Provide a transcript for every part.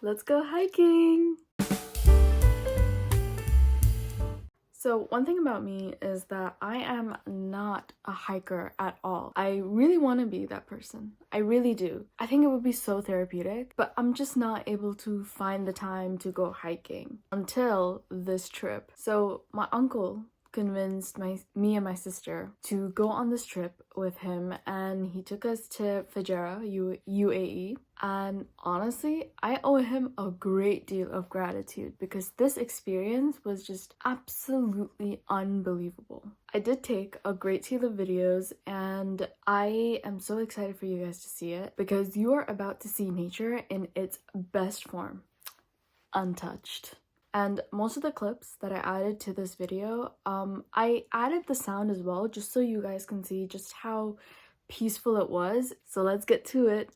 Let's go hiking! So one thing about me is that I am not a hiker at all. I really want to be that person. I really do. I think it would be so therapeutic, but I'm just not able to find the time to go hiking until this trip. So my uncle convinced me and my sister to go on this trip with him, and he took us to Fujairah, UAE. And honestly, I owe him a great deal of gratitude because this experience was just absolutely unbelievable. I did take a great deal of videos, and I am so excited for you guys to see it because you are about to see nature in its best form, untouched. And most of the clips that I added to this video, I added the sound as well, just so you guys can see just how peaceful it was. So let's get to it.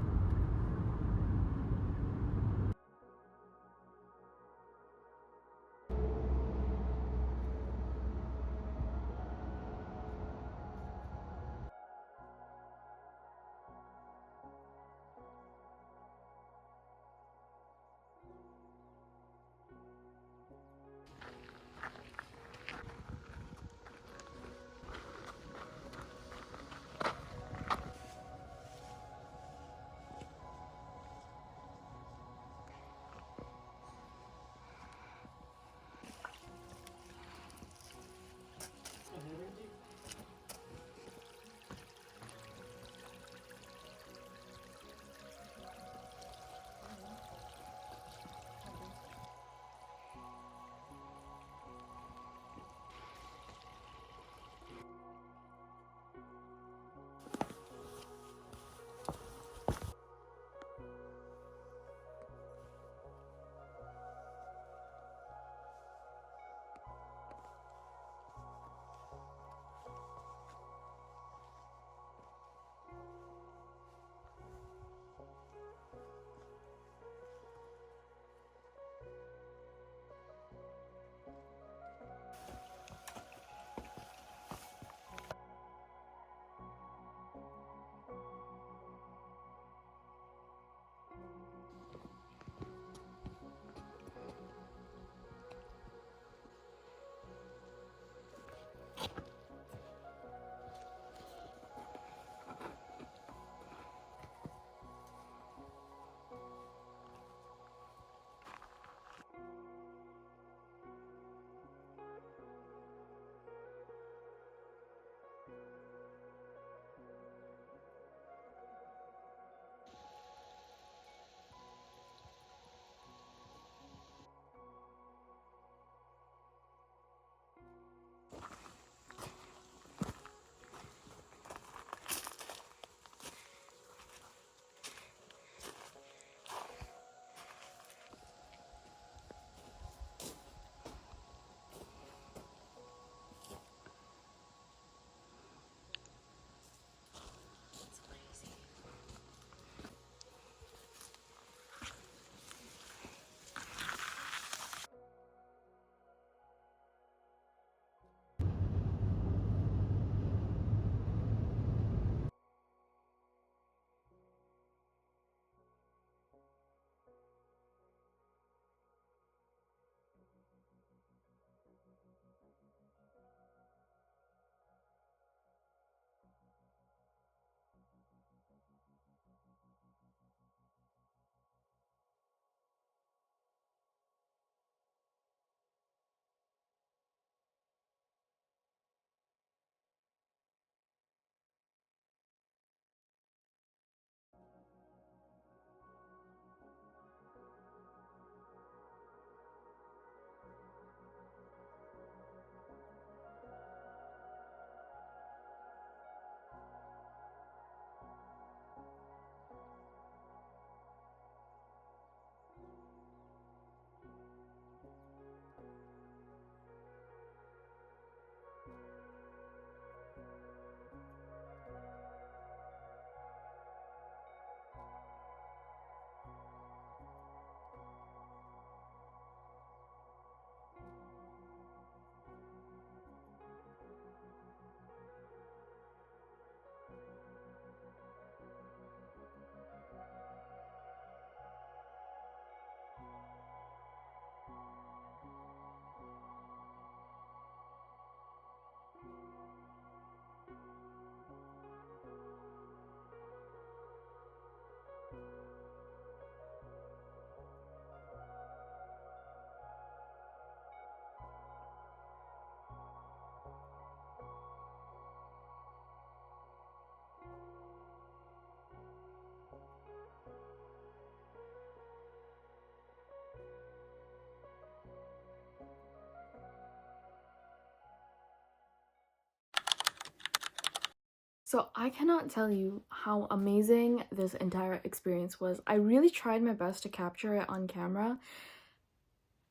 So I cannot tell you how amazing this entire experience was. I really tried my best to capture it on camera,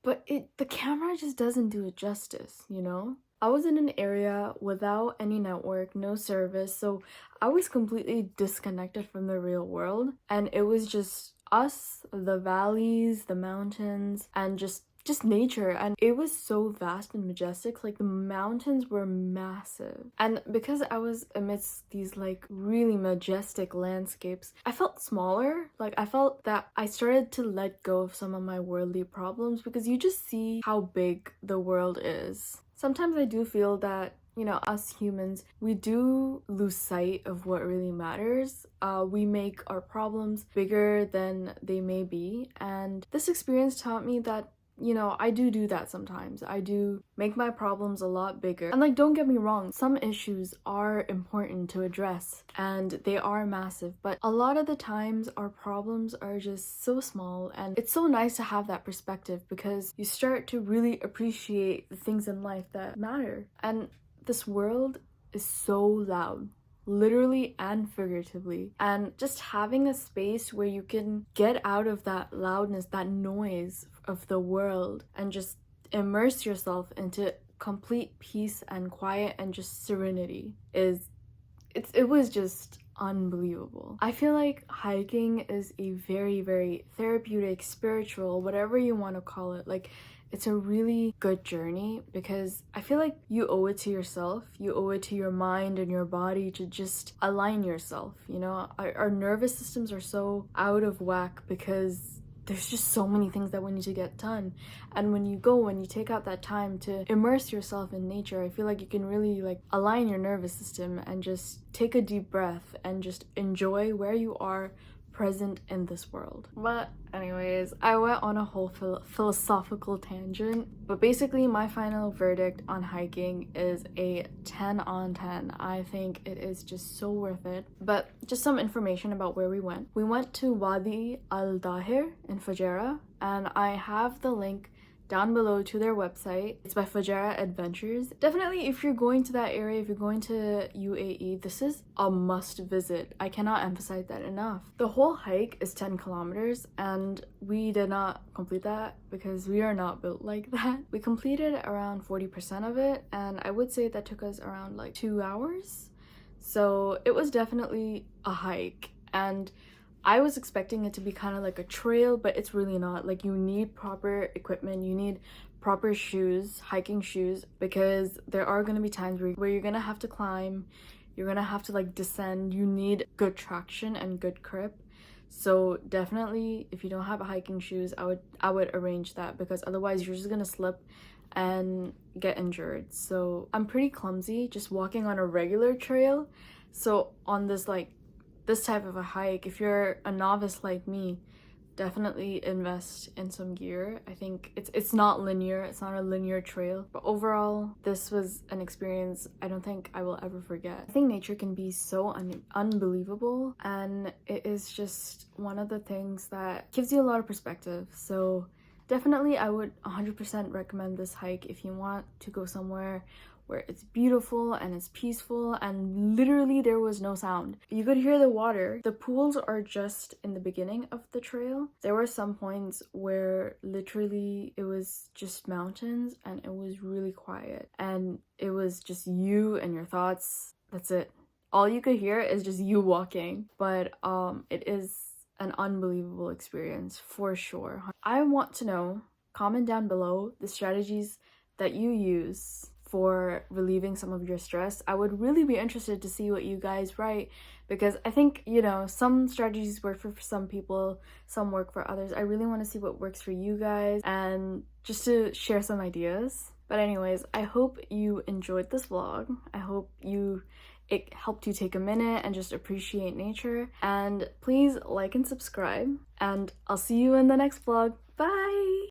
but the camera just doesn't do it justice, you know? I was in an area without any network, no service, so I was completely disconnected from the real world, and it was just us, the valleys, the mountains, and just nature, and it was so vast and majestic. Like, the mountains were massive, and because I was amidst these like really majestic landscapes, I felt smaller. Like, I felt that I started to let go of some of my worldly problems, because you just see how big the world is. Sometimes I do feel that, you know, us humans, we do lose sight of what really matters. We make our problems bigger than they may be, and this experience taught me that, you know, I do that sometimes. I do make my problems a lot bigger. And like, don't get me wrong, some issues are important to address and they are massive, but a lot of the times our problems are just so small, and it's so nice to have that perspective, because you start to really appreciate the things in life that matter. And this world is so loud, literally and figuratively, and just having a space where you can get out of that loudness, that noise of the world, and just immerse yourself into complete peace and quiet and just serenity it was just unbelievable. I feel like hiking is a very, very therapeutic, spiritual, whatever you want to call it, like, it's a really good journey, because I feel like you owe it to yourself, you owe it to your mind and your body to just align yourself, you know? Our nervous systems are so out of whack because there's just so many things that we need to get done. And when you take out that time to immerse yourself in nature, I feel like you can really like align your nervous system and just take a deep breath and just enjoy where you are present in this world. But anyways, I went on a whole philosophical tangent, but basically my final verdict on hiking is a 10 on 10. I think it is just so worth it. But just some information about where we went. We went to Wadi Al Dahir in Fujairah, and I have the link down below to their website. It's by Fujairah Adventures. Definitely, if you're going to that area, if you're going to UAE, this is a must visit. I cannot emphasize that enough. The whole hike is 10 kilometers, and we did not complete that because we are not built like that. We completed around 40% of it, and I would say that took us around like 2 hours. So it was definitely a hike, and I was expecting it to be kind of like a trail, but it's really not. Like, you need proper equipment, you need proper shoes, hiking shoes, because there are going to be times where you're going to have to climb, you're going to have to like descend. You need good traction and good grip. So definitely, if you don't have hiking shoes, I would arrange that, because otherwise you're just going to slip and get injured. So I'm pretty clumsy just walking on a regular trail. So on this type of a hike, if you're a novice like me, definitely invest in some gear. I think it's not linear, it's not a linear trail, but overall this was an experience I don't think I will ever forget. I think nature can be so unbelievable, and it is just one of the things that gives you a lot of perspective. So definitely I would 100% recommend this hike if you want to go somewhere where it's beautiful and it's peaceful, and literally there was no sound. You could hear the water. The pools are just in the beginning of the trail. There were some points where literally it was just mountains and it was really quiet, and it was just you and your thoughts. That's it. All you could hear is just you walking. But it is an unbelievable experience for sure. I want to know, comment down below the strategies that you use for relieving some of your stress. I would really be interested to see what you guys write, because I think, you know, some strategies work for some people, some work for others. I really want to see what works for you guys and just to share some ideas. But anyways, I hope you enjoyed this vlog. I hope it helped you take a minute and just appreciate nature. And please like and subscribe, and I'll see you in the next vlog. Bye!